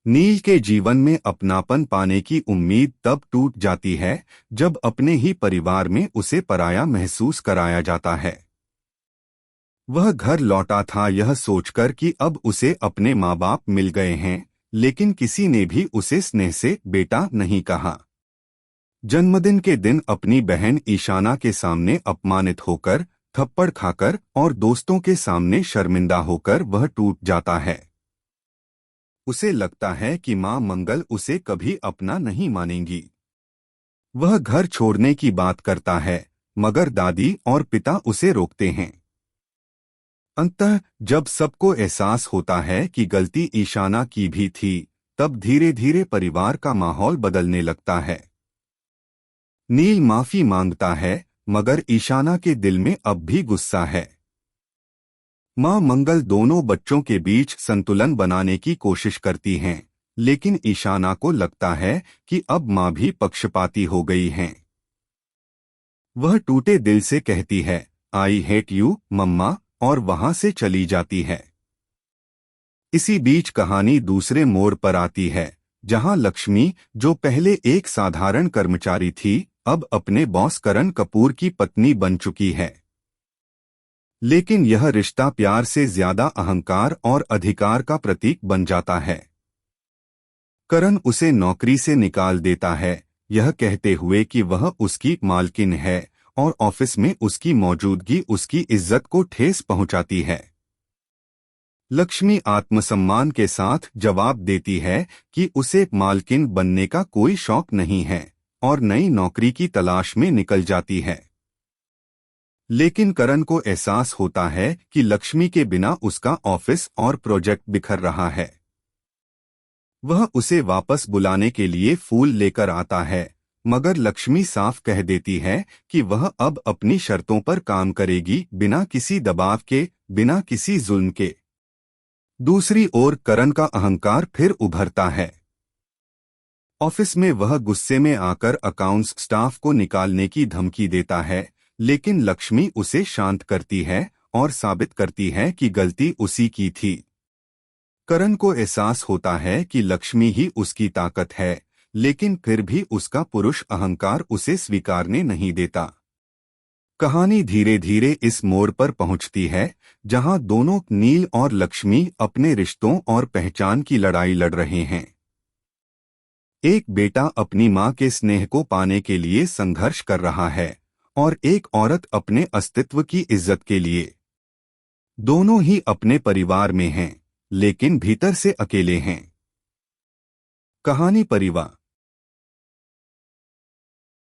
नील के जीवन में अपनापन पाने की उम्मीद तब टूट जाती है जब अपने ही परिवार में उसे पराया महसूस कराया जाता है। वह घर लौटा था यह सोचकर कि अब उसे अपने माँ बाप मिल गए हैं, लेकिन किसी ने भी उसे स्नेह से बेटा नहीं कहा। जन्मदिन के दिन अपनी बहन ईशाना के सामने अपमानित होकर, थप्पड़ खाकर और दोस्तों के सामने शर्मिंदा होकर वह टूट जाता है। उसे लगता है कि मां मंगल उसे कभी अपना नहीं मानेंगी। वह घर छोड़ने की बात करता है, मगर दादी और पिता उसे रोकते हैं। अंततः जब सबको एहसास होता है कि गलती ईशाना की भी थी, तब धीरे धीरे परिवार का माहौल बदलने लगता है। नील माफी मांगता है, मगर ईशाना के दिल में अब भी गुस्सा है। मां मंगल दोनों बच्चों के बीच संतुलन बनाने की कोशिश करती हैं, लेकिन ईशाना को लगता है कि अब मां भी पक्षपाती हो गई हैं। वह टूटे दिल से कहती है, आई हेट यू मम्मा, और वहां से चली जाती है। इसी बीच कहानी दूसरे मोड़ पर आती है, जहां लक्ष्मी, जो पहले एक साधारण कर्मचारी थी, अब अपने बॉस करण कपूर की पत्नी बन चुकी है। लेकिन यह रिश्ता प्यार से ज्यादा अहंकार और अधिकार का प्रतीक बन जाता है। करण उसे नौकरी से निकाल देता है, यह कहते हुए कि वह उसकी मालकिन है और ऑफिस में उसकी मौजूदगी उसकी इज्जत को ठेस पहुंचाती है। लक्ष्मी आत्मसम्मान के साथ जवाब देती है कि उसे मालकिन बनने का कोई शौक नहीं है और नई नौकरी की तलाश में निकल जाती है। लेकिन करण को एहसास होता है कि लक्ष्मी के बिना उसका ऑफिस और प्रोजेक्ट बिखर रहा है। वह उसे वापस बुलाने के लिए फूल लेकर आता है, मगर लक्ष्मी साफ कह देती है कि वह अब अपनी शर्तों पर काम करेगी, बिना किसी दबाव के, बिना किसी जुल्म के। दूसरी ओर करण का अहंकार फिर उभरता है। ऑफिस में वह गुस्से में आकर अकाउंट्स स्टाफ को निकालने की धमकी देता है, लेकिन लक्ष्मी उसे शांत करती है और साबित करती है कि गलती उसी की थी। करण को एहसास होता है कि लक्ष्मी ही उसकी ताकत है, लेकिन फिर भी उसका पुरुष अहंकार उसे स्वीकारने नहीं देता। कहानी धीरे धीरे इस मोड़ पर पहुंचती है, जहां दोनों नील और लक्ष्मी अपने रिश्तों और पहचान की लड़ाई लड़ रहे हैं। एक बेटा अपनी मां के स्नेह को पाने के लिए संघर्ष कर रहा है और एक औरत अपने अस्तित्व की इज्जत के लिए। दोनों ही अपने परिवार में हैं, लेकिन भीतर से अकेले हैं। कहानी परिवार